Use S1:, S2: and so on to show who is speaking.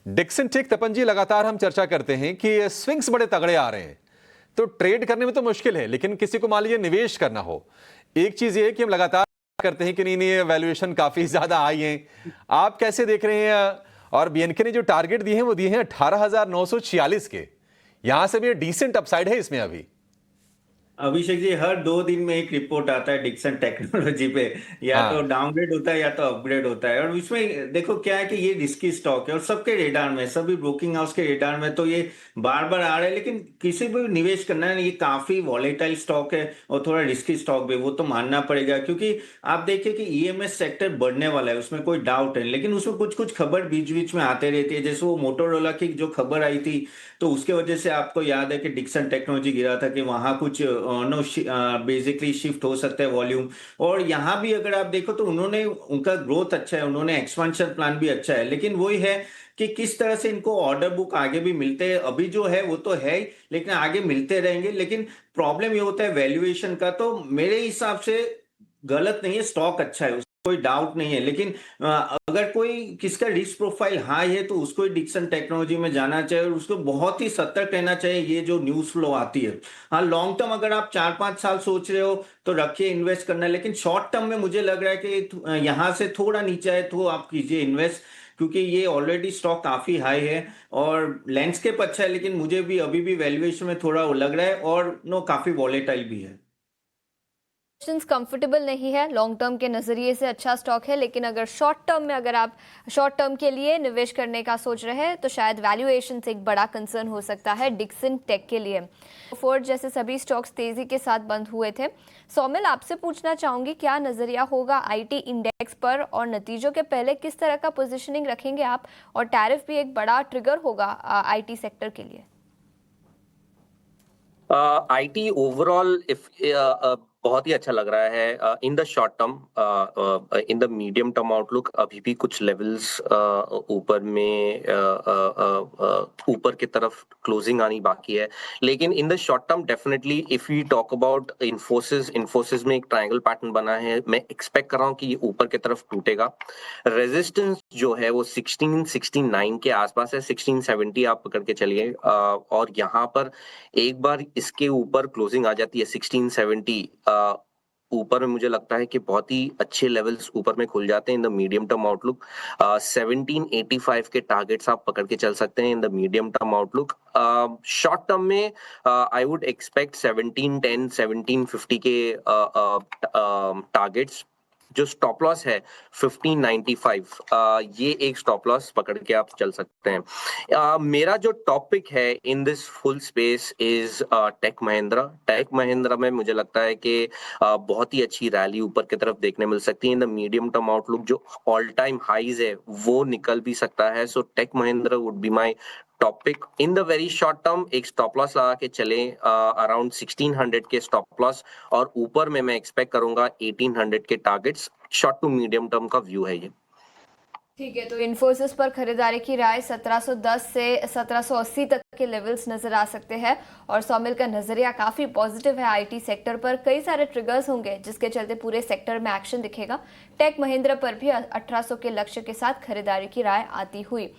S1: Dixon take तपन जी, लगातार हम चर्चा करते हैं कि स्विंग्स बड़े तगड़े आ रहे हैं, तो ट्रेड करने में तो मुश्किल है, लेकिन किसी को मान लीजिए निवेश करना हो, एक चीज ये है कि हम लगातार करते हैं कि नहीं वैल्यूएशन काफी ज्यादा आई है। आप कैसे देख रहे हैं? और बीएनके ने जो टारगेट दिए हैं वो दिए हैं 18,946 के। यहां से भी डिसेंट अपसाइड है इसमें अभी।
S2: अभिषेक जी, हर 2 दिन में एक रिपोर्ट आता है डिक्सन टेक्नोलॉजी पे। या तो
S1: हाँ,
S2: डाउनग्रेड होता है या तो अपग्रेड होता है। और इसमें देखो क्या है कि ये रिस्की स्टॉक है और सबके रेडार में, सभी ब्रोकिंग हाउस के रेडार में तो ये बार बार आ रहा है। लेकिन किसी भी निवेश करना है, ये काफी वॉलेटाइल स्टॉक है और थोड़ा रिस्की स्टॉक भी, वो तो मानना पड़ेगा। क्योंकि आप देखिए कि ईएमएस सेक्टर बढ़ने वाला है, उसमें कोई डाउट है। लेकिन उसमें कुछ कुछ खबर बीच बीच में आते रहती है, जैसे वो मोटोरोला की जो खबर आई थी, तो उसके वजह से आपको याद है कि डिक्सन टेक्नोलॉजी गिरा था कि वहां कुछ नो बेसिकली शिफ्ट हो सकता है वॉल्यूम। और यहाँ भी अगर आप देखो तो उन्होंने, उनका ग्रोथ अच्छा है, उन्होंने एक्सपेंशन प्लान भी अच्छा है। लेकिन वही है कि किस तरह से इनको ऑर्डर बुक आगे भी मिलते हैं। अभी जो है वो तो है ही, लेकिन आगे मिलते रहेंगे। लेकिन प्रॉब्लम ये होता है वैल्यूएशन का। तो मेरे हिसाब से गलत नहीं है, स्टॉक अच्छा है, कोई डाउट नहीं है। लेकिन अगर कोई किसका रिस्क प्रोफाइल हाई है तो उसको ही डिक्सन टेक्नोलॉजी में जाना चाहिए और उसको बहुत ही सतर्क रहना चाहिए ये जो न्यूज फ्लो आती है। हाँ, लॉन्ग टर्म अगर आप 4-5 साल सोच रहे हो तो रखिए, इन्वेस्ट करना है। लेकिन शॉर्ट टर्म में मुझे लग रहा है कि यहाँ से थोड़ा नीचे है तो आप कीजिए इन्वेस्ट, क्योंकि ये ऑलरेडी स्टॉक काफी हाई है और लैंडस्केप अच्छा है। लेकिन मुझे भी अभी भी वैल्यूएशन में थोड़ा वो लग रहा है और नो काफी वॉलेटाइल भी है।
S3: कंफर्टेबल नहीं है, लॉन्ग टर्म के नज़रिए से अच्छा स्टॉक है, लेकिन अगर शॉर्ट टर्म में अगर आप शॉर्ट टर्म के लिए निवेश करने का सोच रहे हैं तो शायद वैल्यूएशन से एक बड़ा कंसर्न हो सकता है डिक्सन टेक के लिए। फोर्ड जैसे सभी स्टॉक्स तेजी के साथ बंद हुए थे। सौमिल, आपसे पूछना चाहूंगी क्या नजरिया होगा आईटी इंडेक्स पर और नतीजों के पहले किस तरह का पोजिशनिंग रखेंगे आप? और टैरिफ भी एक बड़ा ट्रिगर होगा आईटी सेक्टर के लिए।
S4: आईटी ओवरऑल इफ बहुत ही अच्छा लग रहा है in the short term. In the medium term outlook अभी भी कुछ लेवल्स ऊपर में ऊपर की तरफ क्लोजिंग आनी बाकी है। लेकिन in the short term definitely if we talk about Infosys में एक ट्रायंगल पैटर्न बना है। मैं एक्सपेक्ट कर रहा हूँ कि ये ऊपर की तरफ टूटेगा। रेजिस्टेंस जो है वो 1669 के आसपास है, 1670 आप पकड़ के चलिए। और यहाँ पर एक बार इसके ऊपर क्लोजिंग आ जाती है 1670 ऊपर में, मुझे लगता है कि बहुत ही अच्छे लेवल्स ऊपर में खुल जाते हैं इन द मीडियम टर्म आउटलुक। 1785 के टारगेट्स आप पकड़ के चल सकते हैं इन the medium term outlook. Short term में आई वुड एक्सपेक्ट 1710 1750 के टारगेट्स। जो स्टॉप लॉस है 1595, ये एक स्टॉप लॉस पकड़ के आप चल सकते हैं। मेरा जो टॉपिक है in this full space is Tech Mahindra. Tech Mahindra में मुझे लगता है कि बहुत ही अच्छी रैली ऊपर की तरफ देखने मिल सकती है in the medium term outlook. जो ऑल टाइम हाईज है वो निकल भी सकता है। So Tech Mahindra would be my topic in the very short term. एक स्टॉप लॉस लगा के चले अराउंड 1600 के स्टॉप लॉस, और ऊपर में मैं एक्सपेक्ट करूंगा 1800 के targets. Short to medium term का व्यू है ये।
S3: ठीक है, तो इन्फोसिस पर खरीदारी की राय 1710 से 1780 तक के लेवल्स नजर आ सकते हैं। और सौमिल का नजरिया काफी पॉजिटिव है, आईटी सेक्टर पर कई सारे ट्रिगर्स होंगे जिसके चलते पूरे सेक्टर में एक्शन दिखेगा। टेक महिंद्रा पर भी 1800 के लक्ष्य के साथ खरीदारी की राय आती हुई।